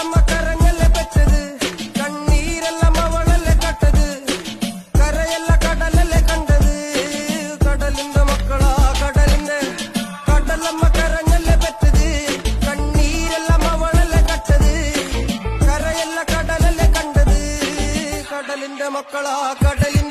കടലമ്മ കരഞ്ഞല്ലേ പെറ്റത്, കണ്ണീരെല്ലാം അവളല്ലേ കട്ടത്, കരയല്ല കടലല്ലേ കണ്ടത്, കടലിന്റെ മക്കളാ കടലിന്റെ. കടലമ്മ കരഞ്ഞല്ലേ പെറ്റത്, കണ്ണീരെല്ലാം അവളല്ലേ കട്ടത്, കരയല്ല കടലല്ലേ കണ്ടത്, കടലിന്റെ മക്കളാ കടലിന്റെ.